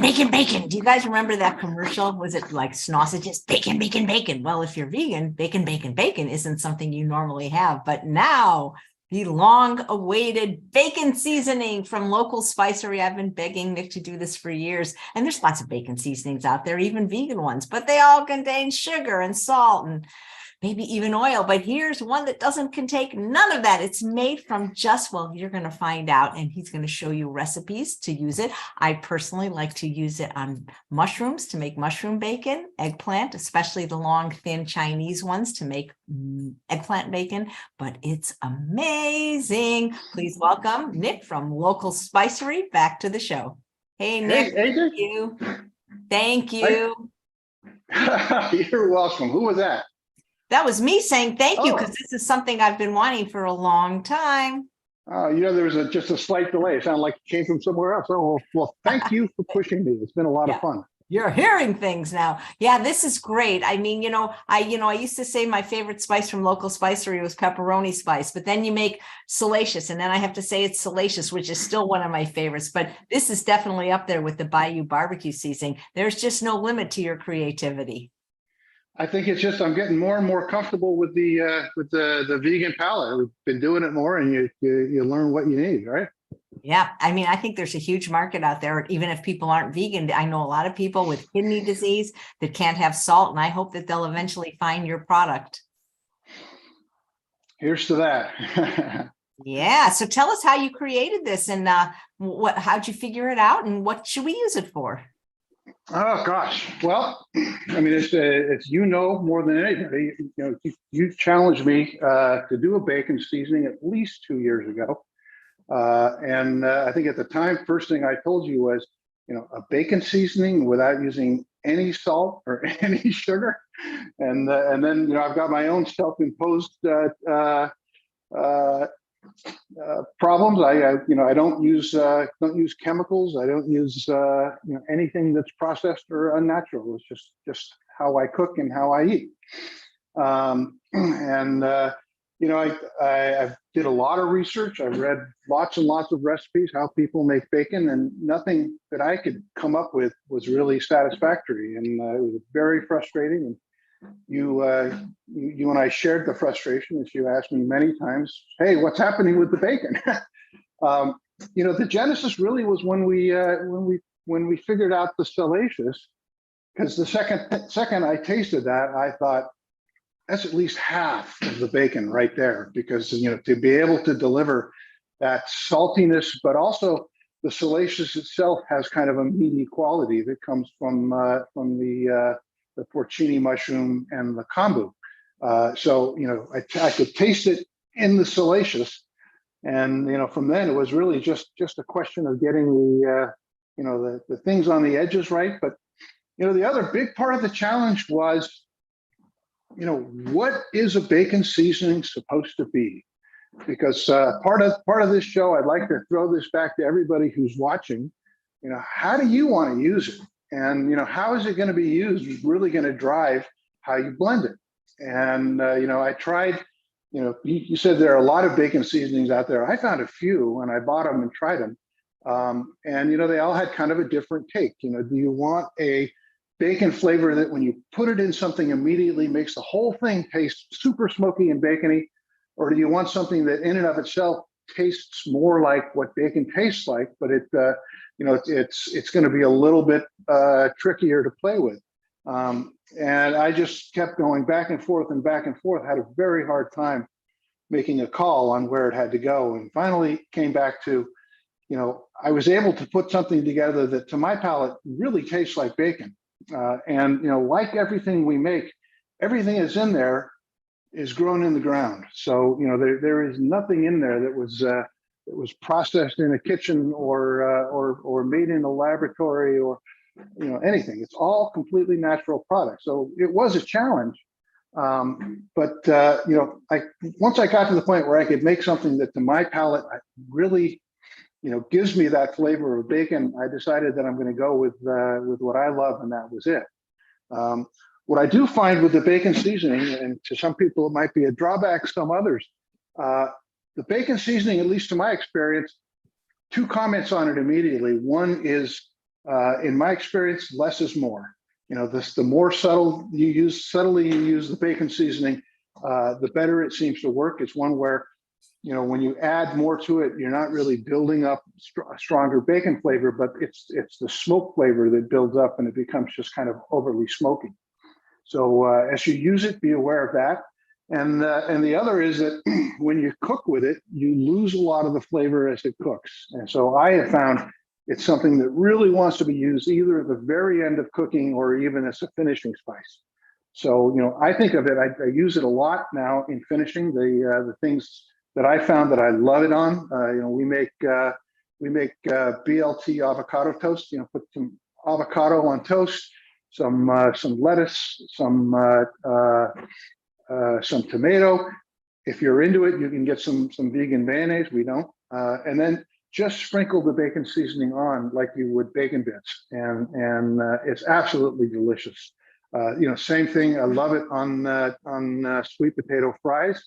bacon, bacon. Do you guys remember that commercial? Was it like sausages? Bacon, bacon, bacon. Well, if you're vegan, bacon, bacon, bacon isn't something you normally have. But now the long-awaited bacon seasoning from local Spicery. I've been begging Nick to do this for years. And there's lots of bacon seasonings out there, even vegan ones, but they all contain sugar and salt and maybe even oil. But here's one that doesn't contain none of that. It's made from just, well, you're going to find out, and he's going to show you recipes to use it. I personally like to use it on mushrooms to make mushroom bacon, eggplant, especially the long, thin Chinese ones to make eggplant bacon, but it's amazing. Please welcome Nick from local Spicery back to the show. Hey, Nick. Hey, thank you. Thank you. You're welcome. Who was that? That was me saying thank you, because this is something I've been wanting for a long time. There was just a slight delay. It sounded like it came from somewhere else. Oh, well, thank you for pushing me. It's been a lot of fun. You're hearing things now. Yeah, this is great. I mean, I used to say my favorite spice from local Spicery was pepperoni spice, but then you make salacious, and then I have to say it's salacious, which is still one of my favorites. But this is definitely up there with the Bayou barbecue seasoning. There's just no limit to your creativity. I think it's just I'm getting more and more comfortable with the vegan palate. We've been doing it more, and you learn what you need, right? Yeah, I mean, I think there's a huge market out there. Even if people aren't vegan, I know a lot of people with kidney disease that can't have salt, and I hope that they'll eventually find your product. Here's to that. Yeah, so tell us how you created this, and how'd you figure it out, and what should we use it for? Oh gosh, well, I mean, it's more than anybody. You challenged me to do a bacon seasoning at least 2 years ago, and I think at the time, first thing I told you was, a bacon seasoning without using any salt or any sugar, and then I've got my own self-imposed problems. I don't use chemicals. I don't use anything that's processed or unnatural. It's just how I cook and how I eat. I did a lot of research. I've read lots and lots of recipes, how people make bacon, and nothing that I could come up with was really satisfactory, and it was very frustrating. And you and I shared the frustration, as you asked me many times, hey, what's happening with the bacon? The genesis really was when we figured out the salacious, because the second I tasted that, I thought that's at least half of the bacon right there, because to be able to deliver that saltiness, but also the salacious itself has kind of a meaty quality that comes from the porcini mushroom and the kombu. I could taste it in the salacious, and from then it was really just a question of getting the things on the edges right. But the other big part of the challenge was, what is a bacon seasoning supposed to be? Because part of this show, I'd like to throw this back to everybody who's watching. How do you want to use it? And how is it going to be used is really going to drive how you blend it. And I tried, you said there are a lot of bacon seasonings out there. I found a few, and I bought them and tried them. And they all had kind of a different take. Do you want a bacon flavor that when you put it in something immediately makes the whole thing taste super smoky and bacony? Or do you want something that in and of itself tastes more like what bacon tastes like, but it's going to be a little bit trickier to play with? And I just kept going back and forth, had a very hard time making a call on where it had to go. And finally came back to, I was able to put something together that to my palate really tastes like bacon. Like everything we make, everything is in there is grown in the ground. So, there is nothing in there that was processed in a kitchen or made in a laboratory or, anything. It's all completely natural products. So it was a challenge. Once I got to the point where I could make something that to my palate really, gives me that flavor of bacon, I decided that I'm going to go with what I love, and that was it. What I do find with the bacon seasoning, and to some people it might be a drawback, some others, the bacon seasoning, at least to my experience, two comments on it immediately. One is In my experience, less is more. You know, the more subtly you use the bacon seasoning, the better it seems to work. It's one where, you know, when you add more to it, you're not really building up a stronger bacon flavor, but it's the smoke flavor that builds up and it becomes just kind of overly smoky. So as you use it, be aware of that. And the other is that when you cook with it, you lose a lot of the flavor as it cooks. And so I have found it's something that really wants to be used either at the very end of cooking or even as a finishing spice. So, you know, I think of it, I use it a lot now in finishing the things that I found that I love it on. You know, we make BLT avocado toast. You know, put some avocado on toast, some lettuce, some tomato. If you're into it, you can get some vegan mayonnaise. We don't, and then just sprinkle the bacon seasoning on like you would bacon bits, and it's absolutely delicious. You know, same thing. I love it on sweet potato fries.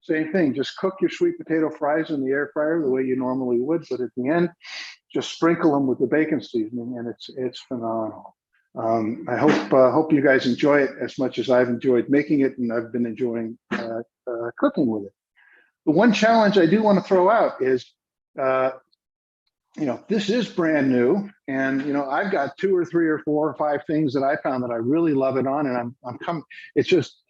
Same thing, just cook your sweet potato fries in the air fryer the way you normally would, but at the end, just sprinkle them with the bacon seasoning, and it's phenomenal. I hope you guys enjoy it as much as I've enjoyed making it, and I've been enjoying cooking with it. The one challenge I do want to throw out is, you know, this is brand new, and you know, I've got 2 or 3 or 4 or 5 things that I found that I really love it on, and I'm coming. It's just,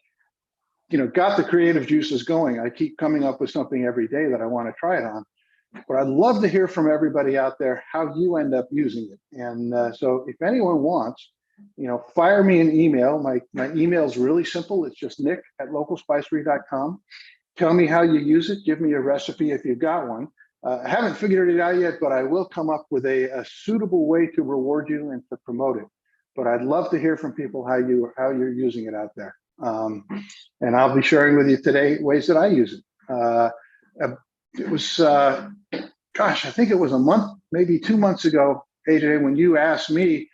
you know, got the creative juices going. I keep coming up with something every day that I want to try it on. But I'd love to hear from everybody out there how you end up using it. And so if anyone wants, you know, fire me an email. My email is really simple. It's just nick@localspicery.com. Tell me how you use it. Give me a recipe if you've got one. I haven't figured it out yet, but I will come up with a suitable way to reward you and to promote it. But I'd love to hear from people how you're using it out there. And I'll be sharing with you today ways that I use it. It was, gosh, I think it was a month, maybe 2 months ago, AJ, when you asked me,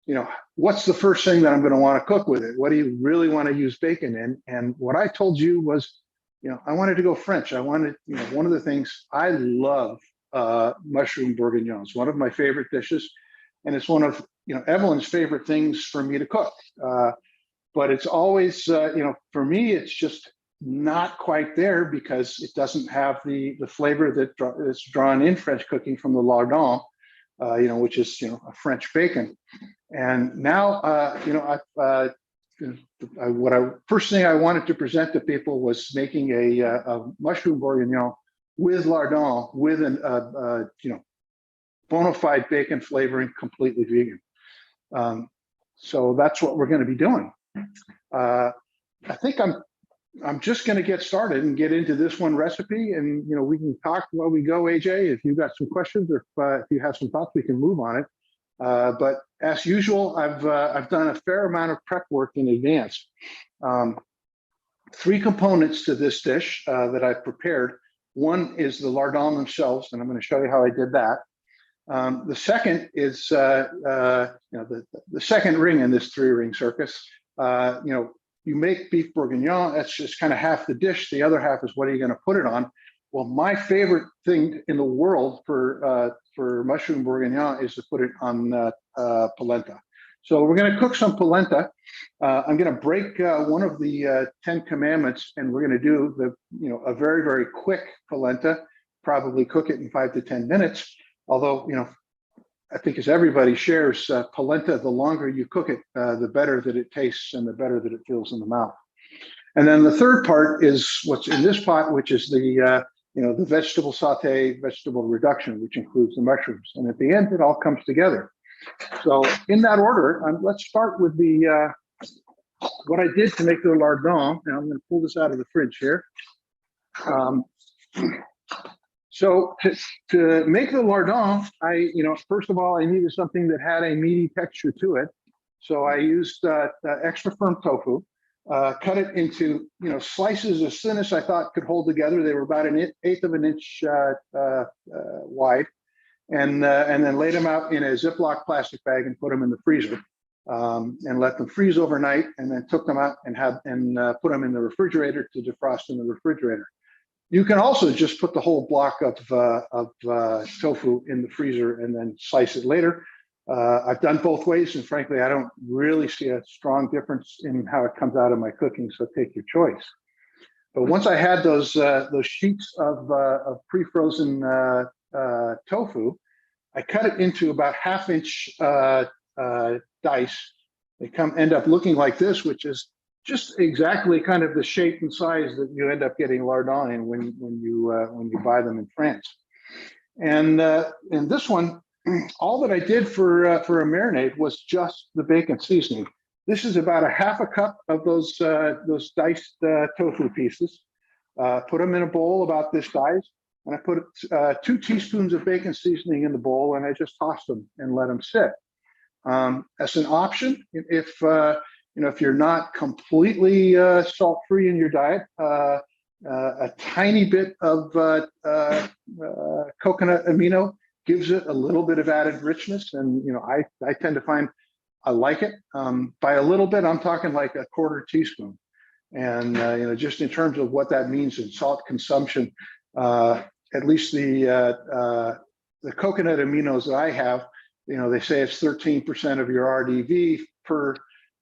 you know, what's the first thing that I'm going to want to cook with it? What do you really want to use bacon in? And what I told you was, you know, I wanted to go French. I wanted, you know, one of the things I love, mushroom bourguignon. It's one of my favorite dishes, and it's one of, you know, Evelyn's favorite things for me to cook. But it's always, you know, for me, it's just not quite there because it doesn't have the flavor that is drawn in French cooking from the Lardons, you know, which is, you know, a French bacon. And now, you know, first thing I wanted to present to people was making a mushroom bourguignon with Lardons, with an, you know, bona fide bacon flavoring, completely vegan. So that's what we're going to be doing. I think I'm just going to get started and get into this one recipe, and you know, we can talk while we go, AJ. If you've got some questions or if you have some thoughts, we can move on it. But as usual, I've done a fair amount of prep work in advance. 3 components to this dish that I've prepared. One is the Lardons themselves, and I'm going to show you how I did that. The second is you know, the second ring in this 3-ring circus. You know, you make beef bourguignon, that's just kind of half the dish. The other half is what are you going to put it on? Well, my favorite thing in the world for mushroom bourguignon is to put it on polenta. So we're going to cook some polenta. I'm going to break one of the 10 commandments, and we're going to do a very, very quick polenta. Probably cook it in 5 to 10 minutes. Although, you know, I think as everybody shares, polenta, the longer you cook it, the better that it tastes and the better that it feels in the mouth. And then the third part is what's in this pot, which is the the vegetable saute, vegetable reduction, which includes the mushrooms. And at the end, it all comes together. So in that order, let's start with the what I did to make the lardons. Now I'm going to pull this out of the fridge here. So to make the lardons, first of all, I needed something that had a meaty texture to it. So I used extra firm tofu, cut it into slices as thin as I thought could hold together. They were about 1/8 of an inch wide, and then laid them out in a Ziploc plastic bag and put them in the freezer, and let them freeze overnight. And then took them out and put them in the refrigerator to defrost in the refrigerator. You can also just put the whole block of tofu in the freezer and then slice it later. I've done both ways, and frankly, I don't really see a strong difference in how it comes out of my cooking. So take your choice. But once I had those sheets of pre-frozen tofu, I cut it into about half-inch dice. They end up looking like this, which is just exactly kind of the shape and size that you end up getting lardon in when you buy them in France. And this one, all that I did for a marinade was just the bacon seasoning. This is about a half a cup of those diced tofu pieces. Put them in a bowl about this size, and I put 2 teaspoons of bacon seasoning in the bowl, and I just tossed them and let them sit. As an option, if if you're not completely salt-free in your diet, a tiny bit of coconut amino gives it a little bit of added richness, and I tend to find I like it. By a little bit, I'm talking like a quarter teaspoon. And just in terms of what that means in salt consumption, at least the coconut aminos that I have, they say it's 13% of your RDV per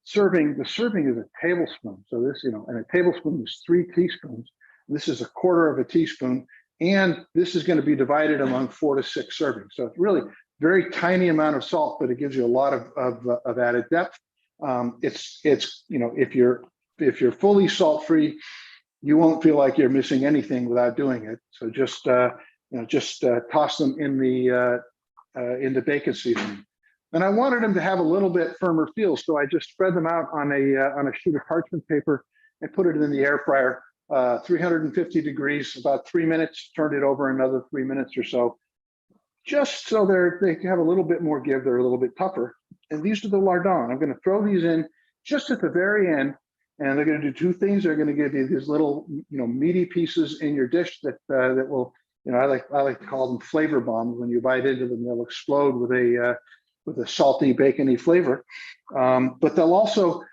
serving. The serving is a tablespoon. So this, and a tablespoon is 3 teaspoons. This is a quarter of a teaspoon, and this is going to be divided among 4 to 6 servings. So it's really very tiny amount of salt, but it gives you a lot of added depth. It's if you're fully salt-free, you won't feel like you're missing anything without doing it. So just toss them in the bacon seasoning. And I wanted them to have a little bit firmer feel, so I just spread them out on a sheet of parchment paper and put it in the air fryer, 350 degrees, about 3 minutes. Turned it over another 3 minutes or so, just so they have a little bit more give. They're a little bit tougher. And these are the lardons. I'm going to throw these in just at the very end. And they're going to do 2 things. They're going to give you these little, meaty pieces in your dish that will, I like to call them flavor bombs. When you bite into them, they'll explode with a salty, bacony flavor. But they'll also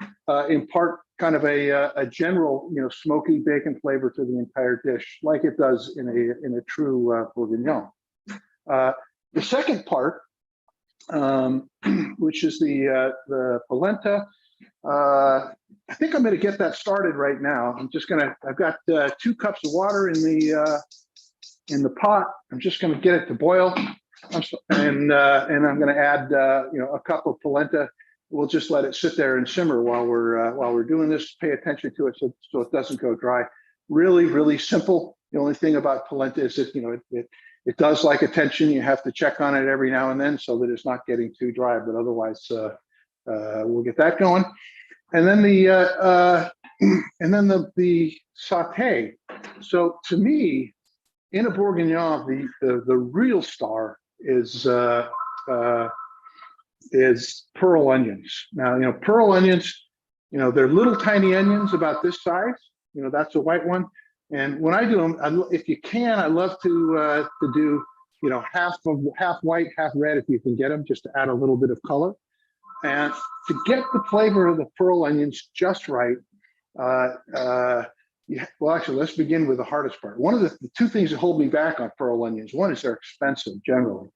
impart kind of a general, smoky bacon flavor to the entire dish, like it does in a true bourguignon. The second part, which is the polenta. I think I'm going to get that started right now. I've got 2 cups of water in the pot. I'm just going to get it to boil, and I'm going to add a cup of polenta. We'll just let it sit there and simmer while we're doing this. Pay attention to it so it doesn't go dry. Really, really simple. The only thing about polenta is that it does like attention. You have to check on it every now and then so that it's not getting too dry. But otherwise, we'll get that going. And then the saute. So to me, in a bourguignon, the real star is pearl onions. Now, pearl onions, they're little tiny onions about this size. That's a white one. And when I do them, if you can, I love to do half white, half red if you can get them, just to add a little bit of color. And to get the flavor of the pearl onions just right, well, actually, let's begin with the hardest part. One of the 2 things that hold me back on pearl onions, one is they're expensive generally.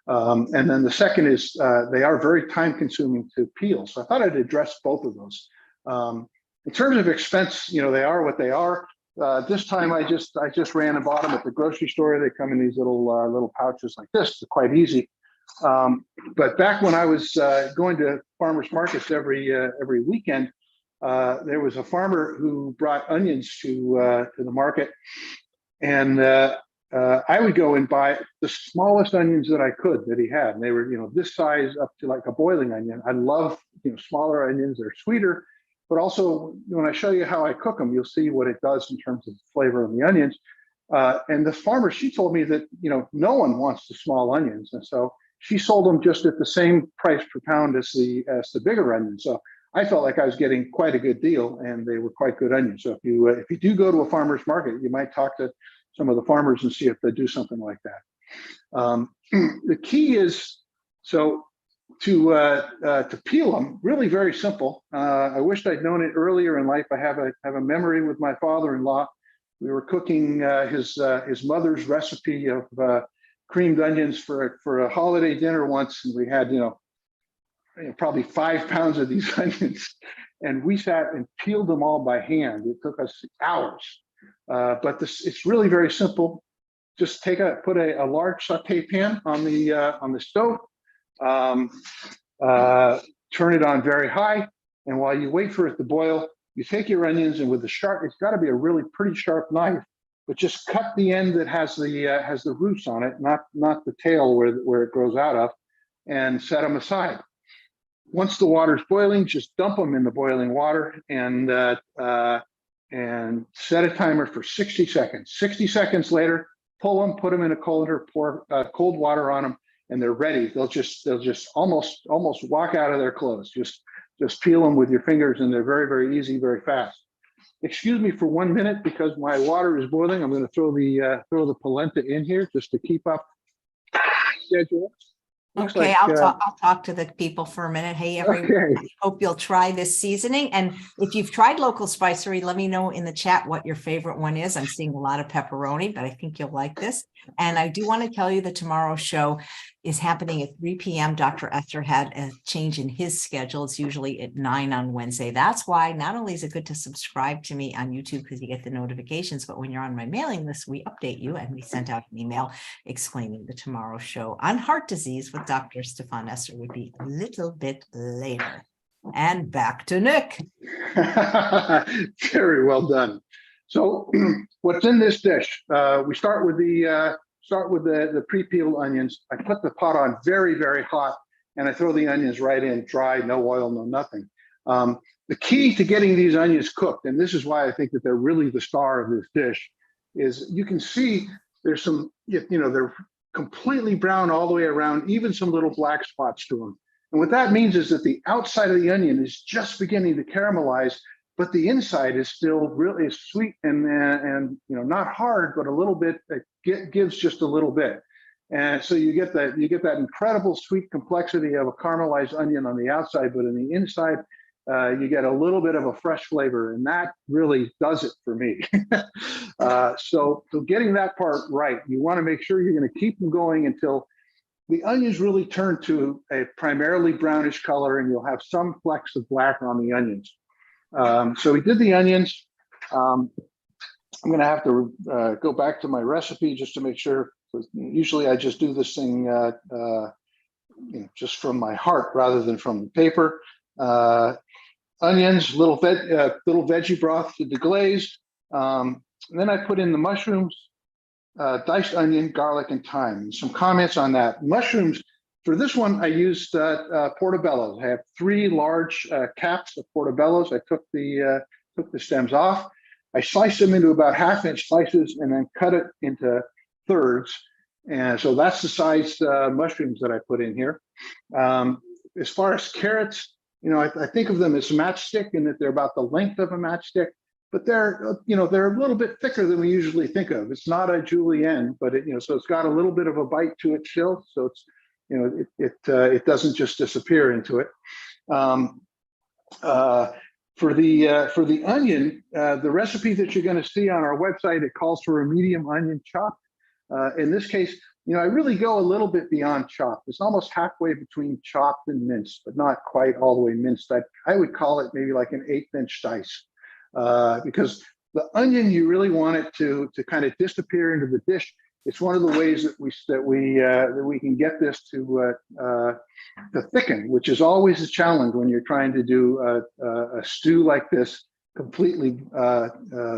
And then the second is they are very time-consuming to peel. So I thought I'd address both of those. In terms of expense, they are what they are. This time I just ran and bought them at the grocery store. They come in these little pouches like this. They're quite easy. But back when I was going to farmers markets every weekend, there was a farmer who brought onions to the market, and I would go and buy the smallest onions that I could that he had. And they were this size up to like a boiling onion. I love smaller onions. They're sweeter, but also when I show you how I cook them, you'll see what it does in terms of the flavor of the onions. And the farmer, she told me that no one wants the small onions, and so she sold them just at the same price per pound as the bigger onions. So I felt like I was getting quite a good deal, and they were quite good onions. So if you do go to a farmer's market, you might talk to some of the farmers and see if they do something like that. The key is to peel them. Really very simple. I wished I'd known it earlier in life. I have a memory with my father-in-law. We were cooking his mother's recipe of creamed onions for a holiday dinner once, and we had probably 5 pounds of these onions, and we sat and peeled them all by hand. It took us hours, but it's really very simple. Just put a large saute pan on the stove, turn it on very high, and while you wait for it to boil, you take your onions, and with the sharp, it's got to be a really pretty sharp knife, but just cut the end that has the roots on it, not the tail where it grows out of, and set them aside. Once the water's boiling, just dump them in the boiling water and set a timer for 60 seconds. 60 seconds later, pull them, put them in a colander, pour cold water on them, and they're ready. They'll just almost walk out of their clothes. Just peel them with your fingers, and they're very, very easy, very fast. Excuse me for 1 minute because my water is boiling. I'm going to throw the polenta in here just to keep up schedule. Okay, like, I'll talk to the people for a minute. Hey, everyone, okay. I hope you'll try this seasoning. And if you've tried local spicery, let me know in the chat what your favorite one is. I'm seeing a lot of pepperoni, but I think you'll like this. And I do want to tell you that tomorrow's show is happening at 3 p.m. Dr. Esther had a change in his schedule. It's usually at 9 on Wednesday. That's why not only is it good to subscribe to me on YouTube because you get the notifications, but when you're on my mailing list, we update you, and we sent out an email explaining the tomorrow show on heart disease with Dr. Stefan Esther would be a little bit later. And back to Nick. Very well done. So what's in this dish? We start with the pre-peeled onions. I put the pot on very, very hot, and I throw the onions right in, dry, no oil, no nothing. The key to getting these onions cooked, and this is why I think that they're really the star of this dish, is you can see there's some, they're completely brown all the way around, even some little black spots to them. And what that means is that the outside of the onion is just beginning to caramelize, but the inside is still really sweet and not hard, but a little bit, gives just a little bit. And so you get that incredible sweet complexity of a caramelized onion on the outside, but on the inside, you get a little bit of a fresh flavor, and that really does it for me. So getting that part right, you want to make sure you're going to keep them going until the onions really turn to a primarily brownish color, and you'll have some flecks of black on the onions. So we did the onions. I'm going to have to go back to my recipe just to make sure. Usually I just do this thing just from my heart rather than from the paper. Onions, little veggie broth to deglaze. And then I put in the mushrooms, diced onion, garlic, and thyme. And some comments on that. Mushrooms, for this one, I used portobellos. I have 3 large caps of portobellos. I took the stems off. I sliced them into about 1/2-inch slices and then cut it into thirds. And so that's the size mushrooms that I put in here. As far as carrots, I think of them as matchstick in that they're about the length of a matchstick, but they're a little bit thicker than we usually think of. It's not a julienne, but so it's got a little bit of a bite to it still. So it's it doesn't just disappear into it. For the onion, the recipe that you're going to see on our website, it calls for a medium onion chop. In this case, I really go a little bit beyond chopped. It's almost halfway between chopped and minced, but not quite all the way minced. I would call it maybe like an 1/8-inch dice, because the onion, you really want it to kind of disappear into the dish. It's one of the ways that we can get this to thicken, which is always a challenge when you're trying to do a stew like this, completely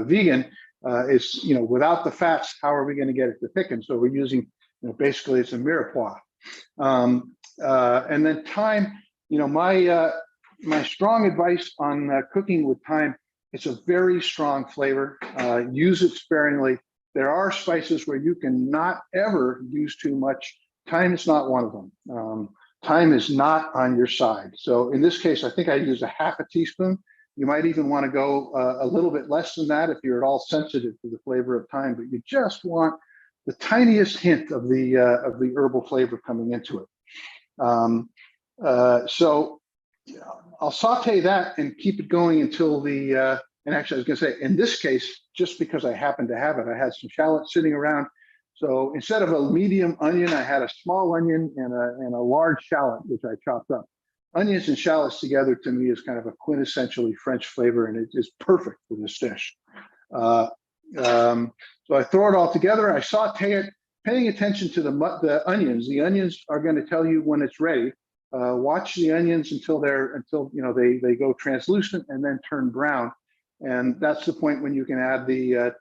vegan. Is without the fats, how are we going to get it to thicken? So we're using basically it's a mirepoix. And then thyme. My strong advice on cooking with thyme. It's a very strong flavor. Use it sparingly. There are spices where you can not ever use too much. Thyme is not one of them. Thyme is not on your side. So in this case, I think I used a 1/2 teaspoon. You might even want to go a little bit less than that if you're at all sensitive to the flavor of thyme, but you just want the tiniest hint of the herbal flavor coming into it. So I'll saute that and keep it going until and actually I was going to say, in this case, just because I happened to have it, I had some shallots sitting around. So instead of a medium onion, I had a small onion and a large shallot, which I chopped up. onions and shallots together to me is kind of a quintessentially French flavor, and it is perfect for this dish. So I throw it all together. I saute it, paying attention to the onions. The onions are going to tell you when it's ready. Watch the onions until they go translucent and then turn brown, and that's the point when you can add the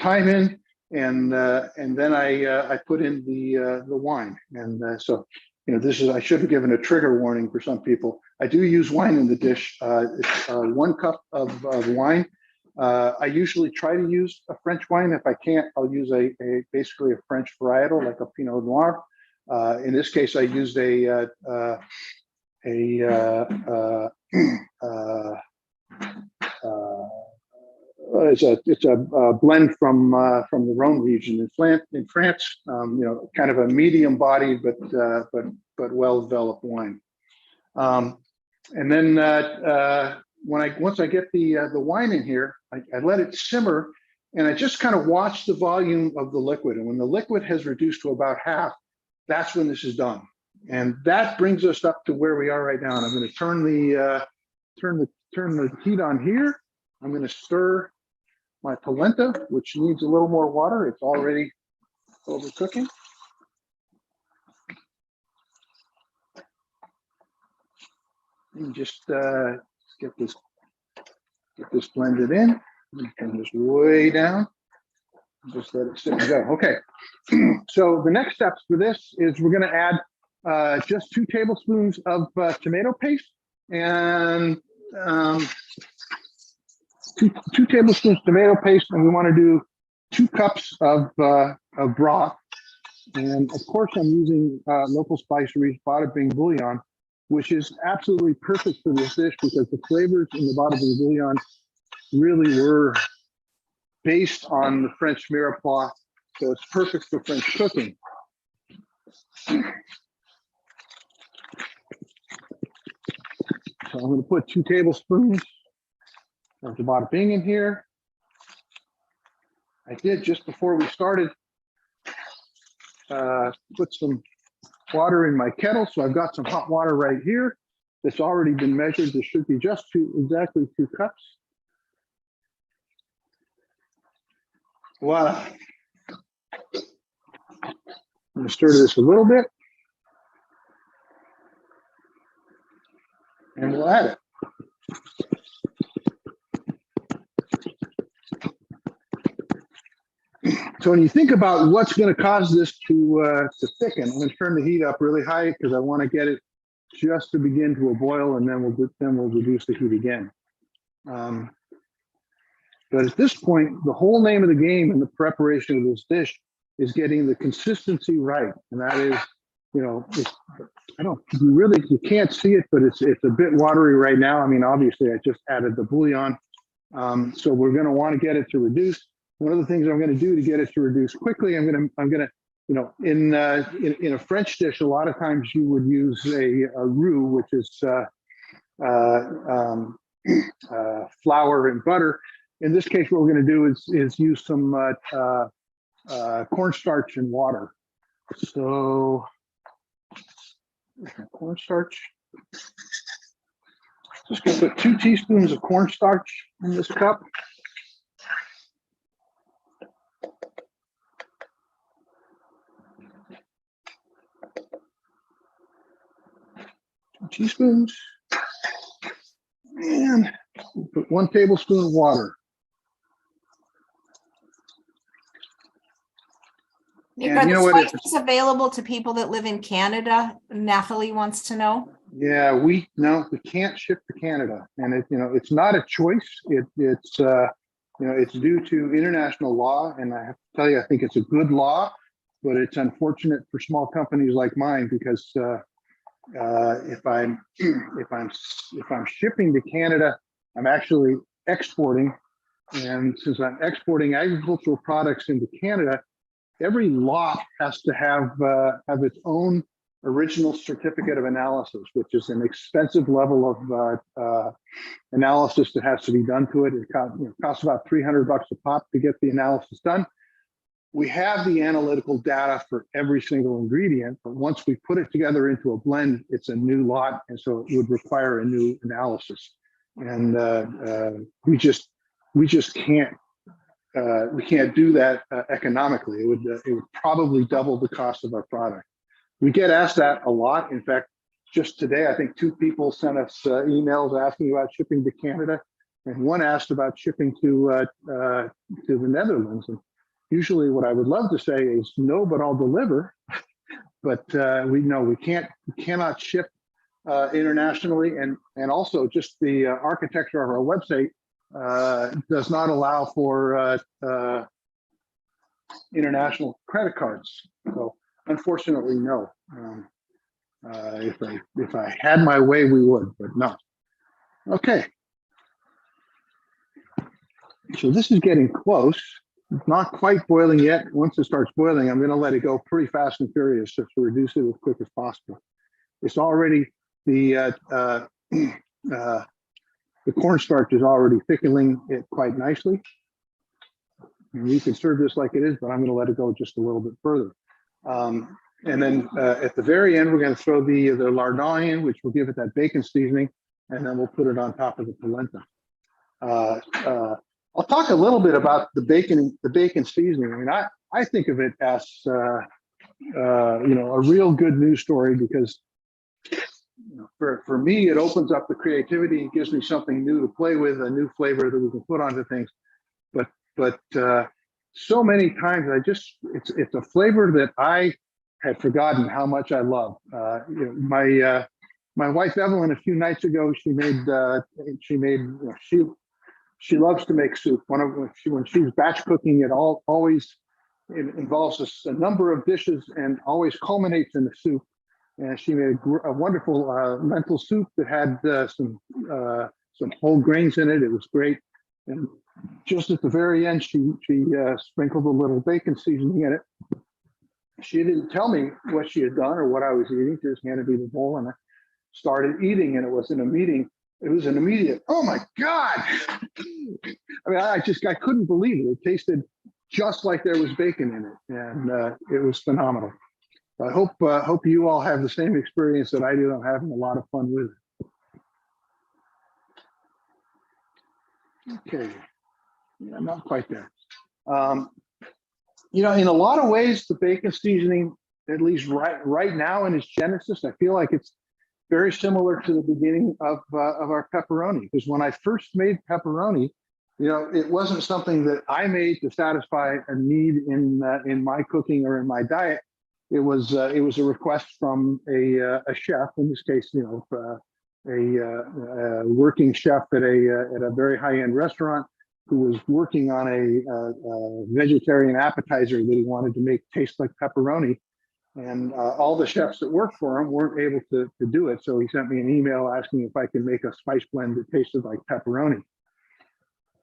thyme in, and then I put in the wine. And so I should have given a trigger warning for some people. I do use wine in the dish. It's 1 cup of wine. I usually try to use a French wine. If I can't, I'll use basically a French varietal, like a Pinot Noir. In this case, I used it's a blend from the Rhone region in France. Kind of a medium-bodied but well-developed wine. And then once I get the wine in here, I let it simmer, and I just kind of watch the volume of the liquid. And when the liquid has reduced to about half, that's when this is done. And that brings us up to where we are right now. And I'm going to turn the heat on here. I'm going to stir my polenta, which needs a little more water. It's already overcooking. And just get this blended in. Turn this way down. Just let it sit and go. Okay. So the next steps for this is we're going to add just 2 tablespoons of tomato paste and 2 tablespoons tomato paste, and we want to do 2 cups of broth. And of course, I'm using local Spicery Bada Bing bouillon, which is absolutely perfect for this dish because the flavors in the Bada Bing bouillon really were based on the French mirepoix, so it's perfect for French cooking. So I'm going to put 2 tablespoons of the Bada Bing in here. I did, just before we started, put some water in my kettle, so I've got some hot water right here. It's already been measured. There should be just exactly 2 cups. Voila. I'm going to stir this a little bit, and we'll add it. So when you think about what's going to cause this to thicken, I'm going to turn the heat up really high because I want to get it just to begin to a boil, and then we'll reduce the heat again. But at this point, the whole name of the game in the preparation of this dish is getting the consistency right, and that is, you can't see it, but it's a bit watery right now. I mean, obviously, I just added the bouillon, so we're going to want to get it to reduce. One of the things I'm going to do to get it to reduce quickly, I'm going to, in a French dish, a lot of times you would use a roux, which is flour and butter. In this case, what we're going to do is use some cornstarch and water. So cornstarch. Just going to put 2 teaspoons of cornstarch in this cup. Teaspoons, and we'll put 1 tablespoon of water. Are the spices available to people that live in Canada? Nathalie wants to know. Yeah, we can't ship to Canada, and it's not a choice. It's due to international law, and I have to tell you, I think it's a good law, but it's unfortunate for small companies like mine because. If I'm shipping to Canada, I'm actually exporting, and since I'm exporting agricultural products into Canada, every lot has to have its own original certificate of analysis, which is an expensive level of analysis that has to be done to it. It costs about $300 a pop to get the analysis done. we have the analytical data for every single ingredient, but once we put it together into a blend, it's a new lot, and so it would require a new analysis. And we just can't do that economically. It would probably double the cost of our product. We get asked that a lot. In fact, just today, I think 2 people sent us emails asking about shipping to Canada, and one asked about shipping to the Netherlands. And usually what I would love to say is no, but I'll deliver. But we cannot ship internationally, and also just the architecture of our website does not allow for international credit cards. So unfortunately, no. If I had my way, we would, but no. Okay. So this is getting close. It's not quite boiling yet. Once it starts boiling, I'm going to let it go pretty fast and furious just to reduce it as quick as possible. It's already the cornstarch is already thickening it quite nicely. And you can serve this like it is, but I'm going to let it go just a little bit further. And then at the very end, we're going to throw the Lardons in, which will give it that bacon seasoning, and then we'll put it on top of the polenta. I'll talk a little bit about the bacon seasoning. I mean, I think of it as a real good news story, because for me, it opens up the creativity and gives me something new to play with, a new flavor that we can put onto things. But so many times it's a flavor that I had forgotten how much I love. My wife Evelyn, a few nights ago, she loves to make soup. When she's batch cooking, it always involves a number of dishes and always culminates in the soup. And she made a wonderful lentil soup that had some whole grains in it. It was great. And just at the very end, she sprinkled a little bacon seasoning in it. She didn't tell me what she had done or what I was eating. She just handed me the bowl, and I started eating. And it was an immediate, oh my God. I mean, I couldn't believe it. It tasted just like there was bacon in it. And it was phenomenal. I hope you all have the same experience that I do. I'm having a lot of fun with it. Okay, yeah, not quite there. In a lot of ways, the bacon seasoning, at least right now in its genesis, I feel like it's very similar to the beginning of our pepperoni. Because when I first made pepperoni, it wasn't something that I made to satisfy a need in my cooking or in my diet. It was a request from a chef, in this case, a working chef at a very high-end restaurant, who was working on a vegetarian appetizer that he wanted to make taste like pepperoni. And all the chefs that worked for him weren't able to do it. So he sent me an email asking if I could make a spice blend that tasted like pepperoni.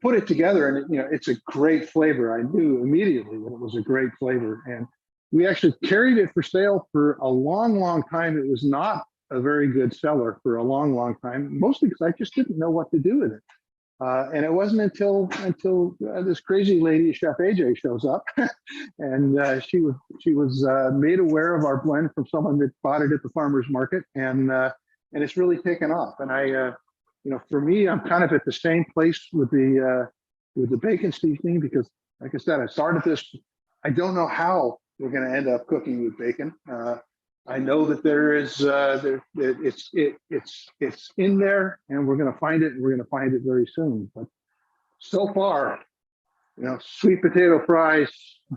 Put it together, and it's a great flavor. I knew immediately that it was a great flavor. And we actually carried it for sale for a long, long time. It was not a very good seller for a long, long time, mostly because I just didn't know what to do with it. And it wasn't until this crazy lady, Chef AJ, shows up, and she was made aware of our blend from someone that bought it at the farmer's market, and it's really taken off. And for me, I'm kind of at the same place with the bacon seasoning, because, like I said, I started this. I don't know how we're going to end up cooking with bacon. I know that there is it's in there, and we're going to find it, and we're going to find it very soon. But so far, sweet potato fries,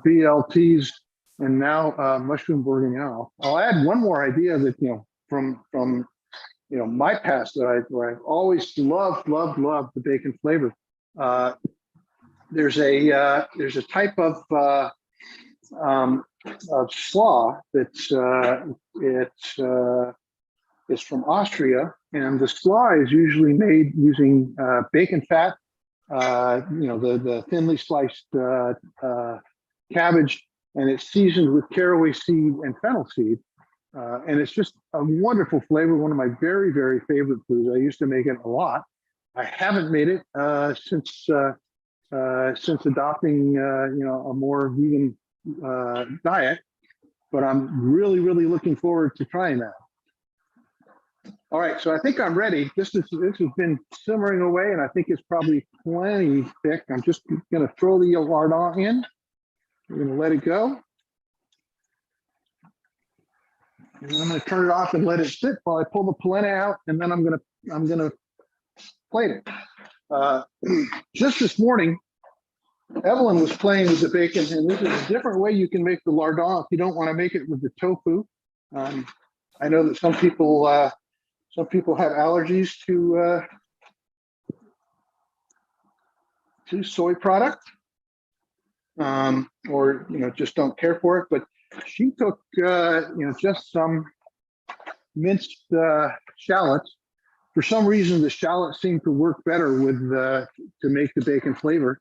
BLTs, and now mushroom bourguignon. I'll add one more idea that from my past, where I've always loved the bacon flavor. There's a type of slaw that's it's from Austria, and the slaw is usually made using bacon fat, the thinly sliced cabbage, and it's seasoned with caraway seed and fennel seed, and it's just a wonderful flavor. One of my very, very favorite foods. I used to make it a lot. I haven't made it since adopting a more vegan diet, but I'm really, really looking forward to trying that. All right, so I think I'm ready. This has been simmering away, and I think it's probably plenty thick. I'm just going to throw the lardon in. We're going to let it go. And then I'm going to turn it off and let it sit while I pull the polenta out, and then I'm going to plate it. Just this morning, Evelyn was playing with the bacon, and this is a different way you can make the lardon if you don't want to make it with the tofu. I know that some people have allergies to soy product, or just don't care for it. But she took just some minced shallots. For some reason, the shallots seem to work better with to make the bacon flavor.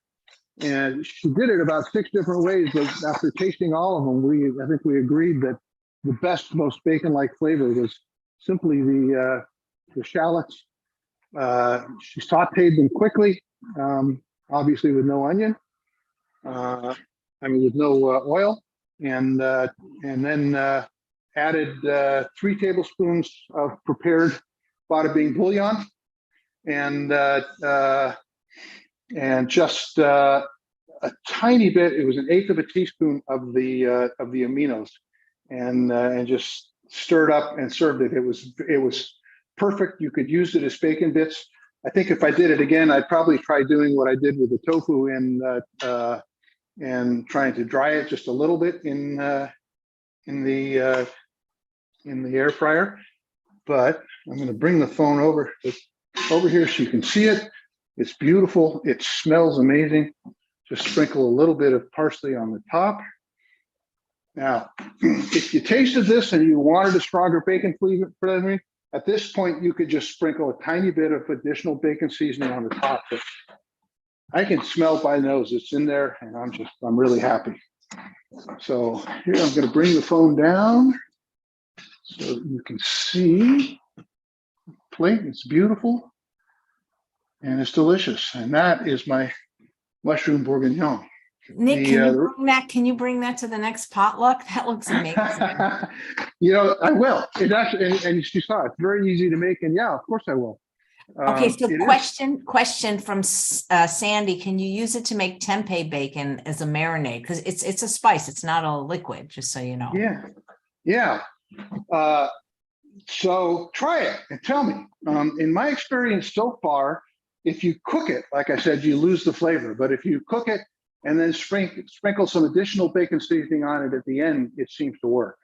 And she did it about 6 different ways, but after tasting all of them, I think we agreed that the best, most bacon-like flavor was simply the shallots. She sauteed them quickly, obviously with no onion. With no oil, and then added 3 tablespoons of prepared bada bing bouillon, and just a tiny bit. It was an 1/8 of a teaspoon of the aminos, and just stirred up and served it. It was perfect. You could use it as bacon bits. I think if I did it again, I'd probably try doing what I did with the tofu and trying to dry it just a little bit in the air fryer. But I'm going to bring the phone over here so you can see it. It's beautiful. It smells amazing. Just sprinkle a little bit of parsley on the top. Now, if you tasted this and you wanted a stronger bacon flavor, at this point you could just sprinkle a tiny bit of additional bacon seasoning on the top. But I can smell by nose. It's in there, and I'm really happy. So here I'm going to bring the phone down so you can see the plate. It's beautiful and it's delicious. And that is my mushroom bourguignon. Nick, can you bring that to the next potluck? That looks amazing. I will. It actually, and you saw it's very easy to make, and yeah, of course I will. Okay, so question from Sandy: can you use it to make tempeh bacon as a marinade? Because it's a spice; it's not a liquid. Just so you know. Yeah. So try it and tell me. In my experience so far, if you cook it, like I said, you lose the flavor. But if you cook it and then sprinkle some additional bacon seasoning on it at the end, it seems to work.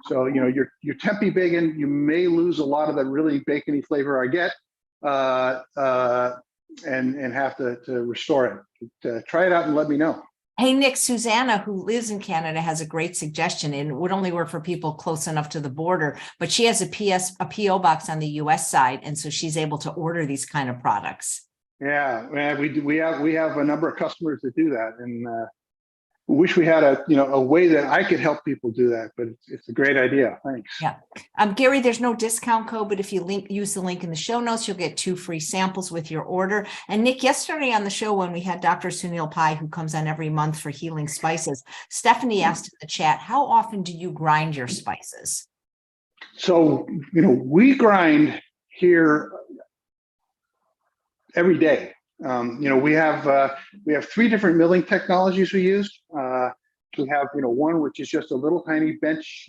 So your tempeh bacon, you may lose a lot of that really bacony flavor I get. And have to restore it. Try it out and let me know. Hey, Nick, Susanna, who lives in Canada, has a great suggestion, and it would only work for people close enough to the border, but she has a PO box on the US side, and so she's able to order these kind of products. Yeah, we have a number of customers that do that, and wish we had a way that I could help people do that, but it's a great idea. Thanks. Yeah. Gary, there's no discount code, but if you use the link in the show notes, you'll get 2 free samples with your order. And Nick, yesterday on the show, when we had Dr. Sunil Pai, who comes on every month for Healing Spices, Stephanie asked in the chat, how often do you grind your spices? So, we grind here every day. We have 3 different milling technologies we use. We have, one which is just a little tiny bench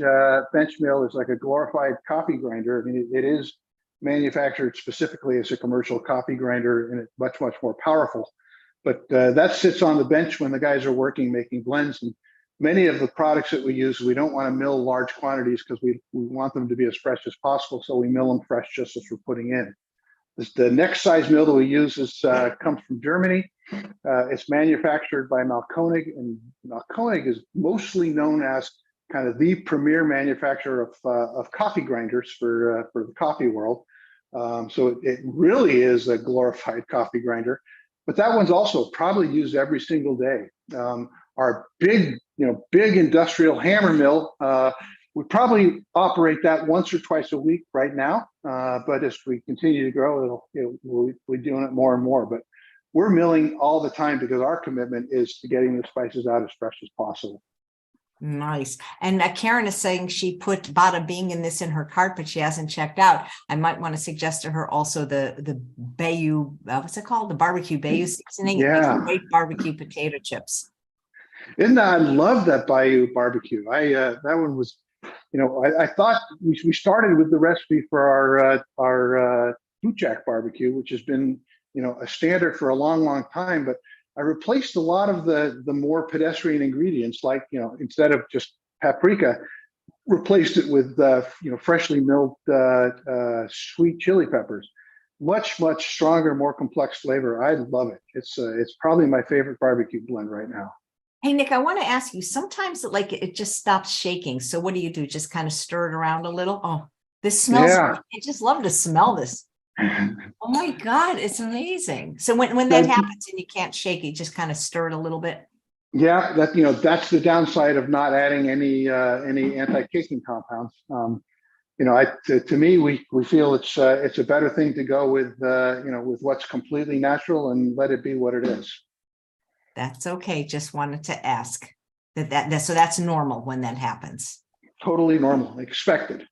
mill. It's like a glorified coffee grinder. I mean, it is manufactured specifically as a commercial coffee grinder, and it's much, much more powerful. But that sits on the bench when the guys are working, making blends. And many of the products that we use, we don't want to mill large quantities because we want them to be as fresh as possible. So we mill them fresh just as we're putting in. The next size mill that we use comes from Germany. It's manufactured by Mahlkönig, and Mahlkönig is mostly known as kind of the premier manufacturer of coffee grinders for the coffee world. So it really is a glorified coffee grinder, but that one's also probably used every single day. Our big industrial hammer mill, we probably operate that once or twice a week right now, but as we continue to grow, we'll be doing it more and more. But we're milling all the time because our commitment is to getting the spices out as fresh as possible. Nice. And Karen is saying she put bada bing in this in her cart, but she hasn't checked out. I might want to suggest to her also the Bayou, what's it called? The barbecue Bayou seasoning. It makes Yeah. great barbecue potato chips. I love that Bayou barbecue. That one was, I thought we started with the recipe for our Kuchak barbecue, which has been, a standard for a long, long time. But I replaced a lot of the more pedestrian ingredients, like, instead of just paprika, replaced it with, freshly milled sweet chili peppers. Much, much stronger, more complex flavor. I love it. It's probably my favorite barbecue blend right now. Hey, Nick, I want to ask you, sometimes it just stops shaking. So what do you do? Just kind of stir it around a little? Oh, this smells, Yeah. I just love to smell this. Oh my God, it's amazing. So when that happens and you can't shake it, just kind of stir it a little bit. Yeah, that's the downside of not adding any anti-caking compounds. To me, we feel it's a better thing to go with with what's completely natural and let it be what it is. That's okay. Just wanted to ask so that's normal when that happens. Totally normal, expected.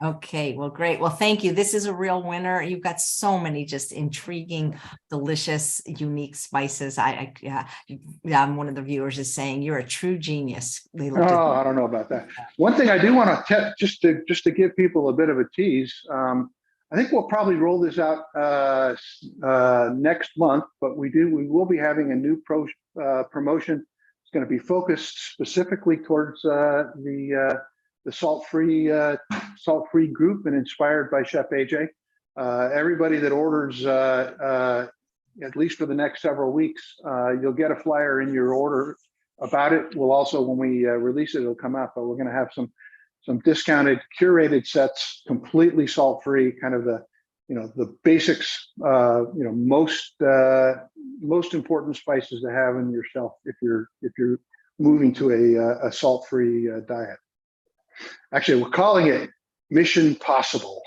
Okay, well, great. Well, thank you. This is a real winner. You've got so many just intriguing, delicious, unique spices. One of the viewers is saying you're a true genius. I don't know about that. One thing I do want to just to give people a bit of a tease. I think we'll probably roll this out next month, but we will be having a new promotion. It's going to be focused specifically towards the salt-free group and inspired by Chef AJ. Everybody that orders, at least for the next several weeks, you'll get a flyer in your order about it. We'll also, when we release it, it'll come out, but we're going to have some discounted, curated sets, completely salt-free, kind of the basics, most important spices to have in your shelf if you're moving to a salt-free diet. Actually, we're calling it Mission Possible.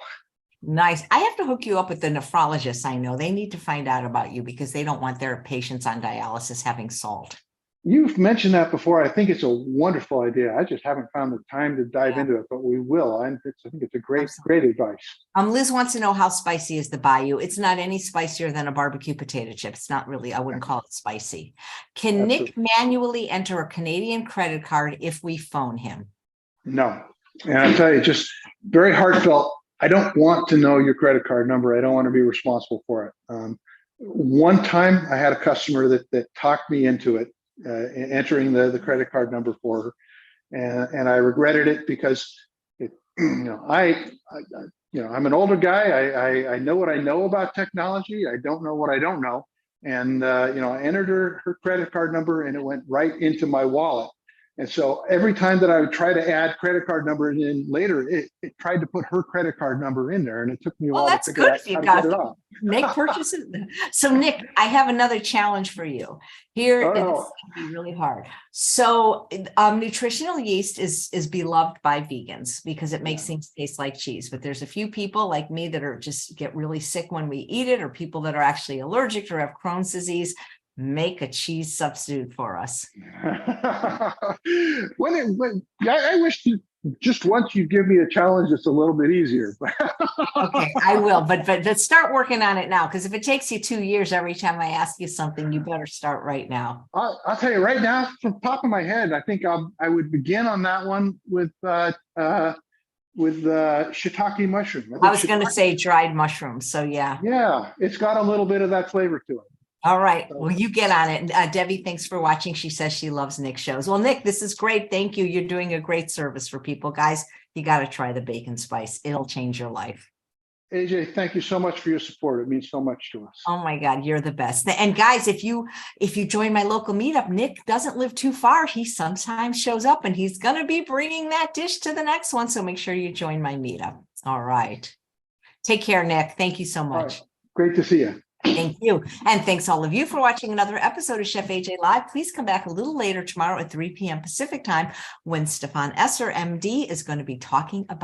Nice. I have to hook you up with the nephrologists. I know they need to find out about you because they don't want their patients on dialysis having salt. You've mentioned that before. I think it's a wonderful idea. I just haven't found the time to dive into it, but we will. I think it's a great advice. Liz wants to know how spicy is the Bayou. It's not any spicier than a barbecue potato chip. It's not really, I wouldn't call it spicy. Can Nick manually enter a Canadian credit card if we phone him? No. And I'll tell you, just very heartfelt, I don't want to know your credit card number. I don't want to be responsible for it. One time I had a customer that talked me into it, entering the credit card number for her. And I regretted it because I'm an older guy. I know what I know about technology. I don't know what I don't know. And, I entered her credit card number and it went right into my wallet. And so every time that I would try to add credit card numbers in later, it tried to put her credit card number in there. And it took me a while to figure out how to get it off. Make purchases. So Nick, I have another challenge for you. Here, it's going to be really hard. So nutritional yeast is beloved by vegans because it makes things taste like cheese. But there's a few people like me that are just get really sick when we eat it, or people that are actually allergic or have Crohn's disease. Make a cheese substitute for us. I wish just once you give me a challenge that's a little bit easier. Okay, I will, but start working on it now, because if it takes you 2 years every time I ask you something, you better start right now. I'll tell you right now, from the top of my head, I think I would begin on that one with shiitake mushroom. I was going to say dried mushrooms, so yeah. Yeah, it's got a little bit of that flavor to it. All right. Well, you get on it. Debbie, thanks for watching. She says she loves Nick's shows. Well, Nick, this is great. Thank you. You're doing a great service for people. Guys, you got to try the bacon spice. It'll change your life. AJ, thank you so much for your support. It means so much to us. Oh my God, you're the best. And guys, if you join my local meetup, Nick doesn't live too far. He sometimes shows up and he's going to be bringing that dish to the next one. So make sure you join my meetup. All right. Take care, Nick. Thank you so much. Right. Great to see you. Thank you. And thanks all of you for watching another episode of Chef AJ Live. Please come back a little later tomorrow at 3 p.m. Pacific time when Stefan Esser, MD, is going to be talking about